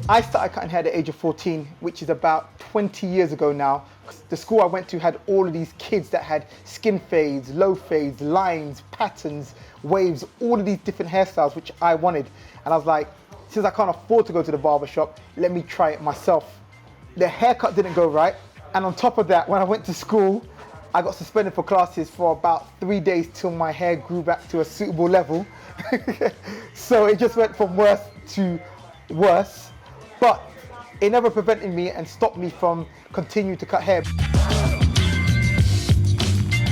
I started cutting hair at the age of 14, which is about 20 years ago now. The school I went to had all of these kids that had skin fades, low fades, lines, patterns, waves, all of these different hairstyles, which I wanted. And I was like, since I can't afford to go to the barbershop, let me try it myself. The haircut didn't go right. And on top of that, when I went to school, I got suspended for classes for about 3 days till my hair grew back to a suitable level. So it just went from worse to worse. But it never prevented me and stopped me from continuing to cut hair.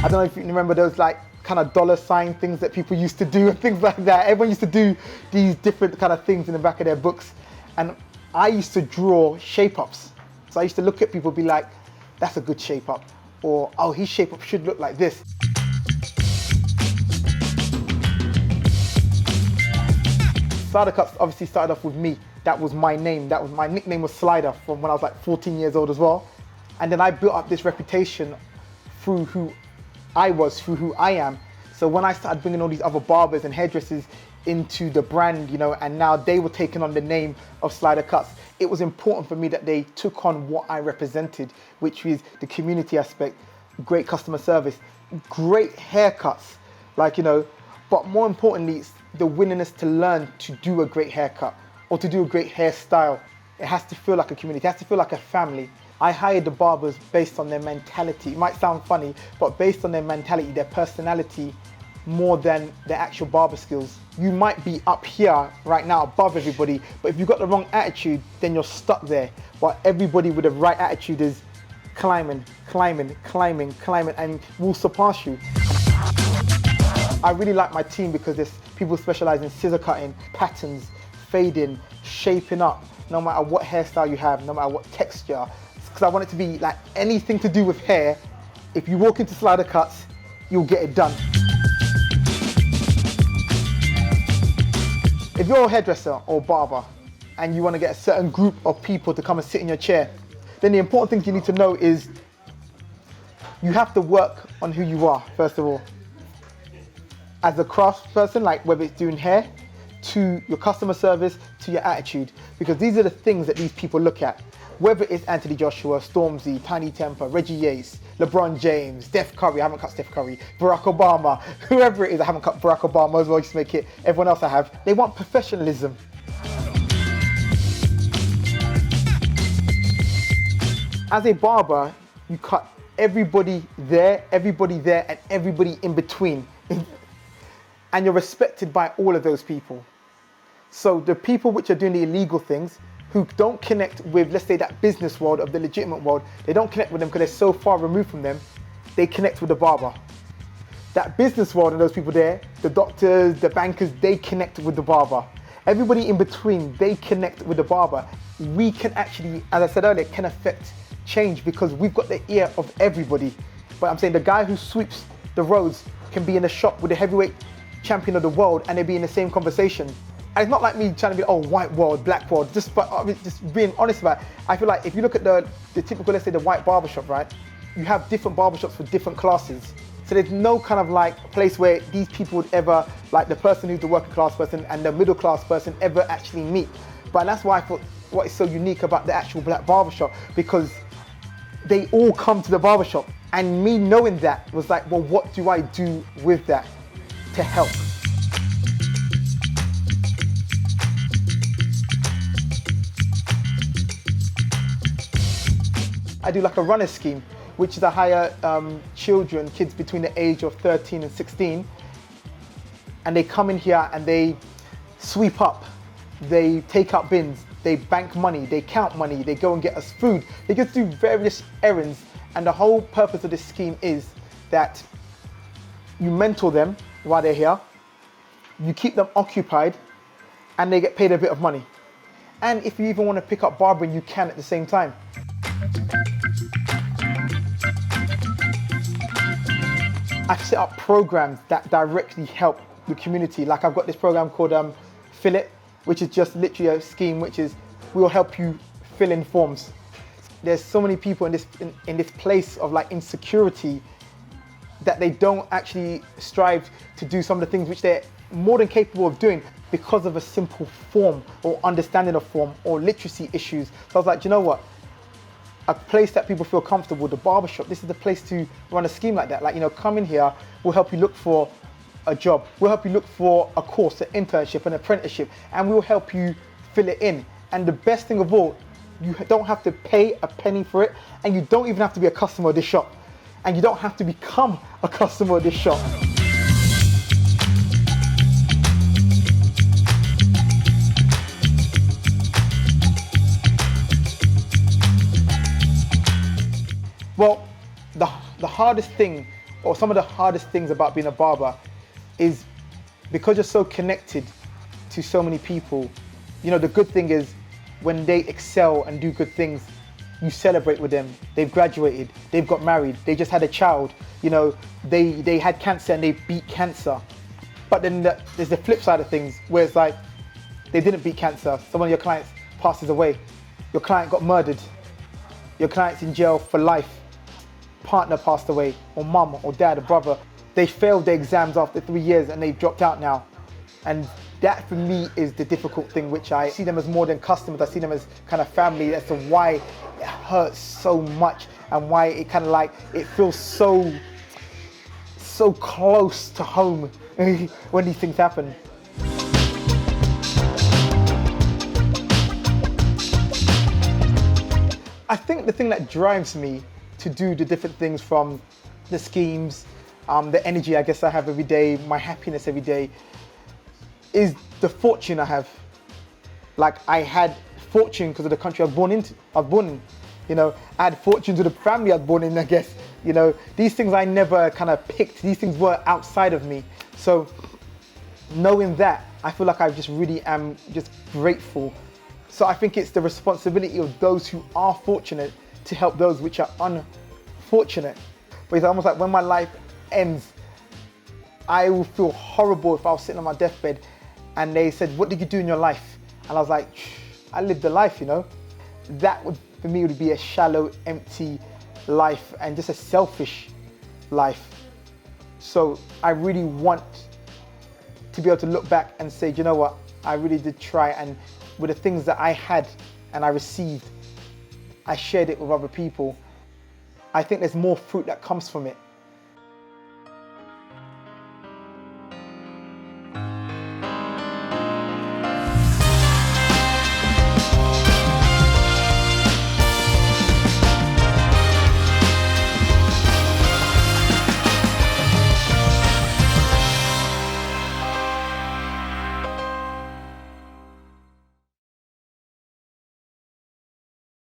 I don't know if you remember those like kind of dollar sign things that people used to do and things like that. Everyone used to do these different kind of things in the back of their books. And I used to draw shape-ups. So I used to look at people and be like, that's a good shape-up. Or, oh, his shape-up should look like this. SliderCuts obviously started off with me. That was my name. That was my nickname was Slider from when I was like 14 years old as well. And then I built up this reputation through who I was, through who I am. So when I started bringing all these other barbers and hairdressers into the brand, you know, and now they were taking on the name of SliderCuts, it was important for me that they took on what I represented, which is the community aspect, great customer service, great haircuts, like, you know, but more importantly, it's the willingness to learn to do a great haircut or to do a great hairstyle. It has to feel like a community, it has to feel like a family. I hired the barbers based on their mentality. It might sound funny, but based on their mentality, their personality, more than their actual barber skills. You might be up here right now above everybody, but if you've got the wrong attitude, then you're stuck there. But everybody with the right attitude is climbing, climbing, climbing, climbing, and will surpass you. I really like my team because there's people specialize in scissor cutting, patterns, fading, shaping up, no matter what hairstyle you have, no matter what texture. Because I want it to be like anything to do with hair. If you walk into SliderCuts, you'll get it done. If you're a hairdresser or barber and you want to get a certain group of people to come and sit in your chair, then the important things you need to know is you have to work on who you are, first of all. As a craftsperson, like whether it's doing hair, to your customer service, to your attitude, because these are the things that these people look at. Whether it's Anthony Joshua, Stormzy, Tiny Temper, Reggie Yates, LeBron James, Steph Curry, I haven't cut Steph Curry, Barack Obama, whoever it is, I haven't cut Barack Obama as well, just to make it, everyone else I have. They want professionalism. As a barber, you cut everybody there, and everybody in between. And you're respected by all of those people. So the people which are doing the illegal things, who don't connect with, let's say, that business world of the legitimate world, they don't connect with them because they're so far removed from them, they connect with the barber. That business world and those people there, the doctors, the bankers, they connect with the barber. Everybody in between, they connect with the barber. We can actually, as I said earlier, can affect change because we've got the ear of everybody. But I'm saying the guy who sweeps the roads can be in a shop with the heavyweight champion of the world and they'd be in the same conversation. And it's not like me trying to be, oh, white world, black world, just being honest about it. I feel like if you look at the typical, let's say the white barbershop, right? You have different barbershops for different classes. So there's no kind of like place where these people would ever, like the person who's the working class person and the middle class person ever actually meet. But that's why I thought what is so unique about the actual black barbershop, because they all come to the barbershop. And me knowing that was like, well, what do I do with that to help? I do like a runner scheme, which is I hire children, kids between the age of 13 and 16, and they come in here and they sweep up, they take out bins, they bank money, they count money, they go and get us food, they just do various errands. And the whole purpose of this scheme is that you mentor them while they're here, you keep them occupied, and they get paid a bit of money. And if you even want to pick up barbering, you can at the same time. I've set up programs that directly help the community. Like I've got this program called Fill It, which is just literally a scheme which is, we'll help you fill in forms. There's so many people in this place of like insecurity that they don't actually strive to do some of the things which they're more than capable of doing because of a simple form or understanding of form or literacy issues. So I was like, do you know what? A place that people feel comfortable, the barbershop, this is the place to run a scheme like that. Like, come in here, we'll help you look for a job. We'll help you look for a course, an internship, an apprenticeship, and we'll help you fill it in. And the best thing of all, you don't have to pay a penny for it, and you don't even have to be a customer of this shop. And you don't have to become a customer of this shop. Well, the hardest thing, or some of the hardest things about being a barber is because you're so connected to so many people. The good thing is when they excel and do good things, you celebrate with them. They've graduated, they've got married, they just had a child, they had cancer and they beat cancer. But then there's the flip side of things where it's like, they didn't beat cancer. Someone of your clients passes away. Your client got murdered. Your client's in jail for life. Partner passed away, or mum, or dad, or brother. They failed their exams after 3 years and they've dropped out now. And that for me is the difficult thing, which I see them as more than customers. I see them as kind of family. As to why it hurts so much and why it kind of like, it feels so close to home when these things happen. I think the thing that drives me to do the different things, from the schemes, the energy I guess I have every day, my happiness every day, is the fortune I have. Like, I had fortune because of the country I was born in. I had fortune to the family I was born in, I guess. These things I never kind of picked. These things were outside of me. So knowing that, I feel like I just really am just grateful. So I think it's the responsibility of those who are fortunate to help those which are unfortunate. But it's almost like when my life ends, I will feel horrible if I was sitting on my deathbed and they said, what did you do in your life? And I was like, I lived a life, That would, for me, would be a shallow, empty life and just a selfish life. So I really want to be able to look back and say, you know what? I really did try, and with the things that I had and I received, I shared it with other people. I think there's more fruit that comes from it.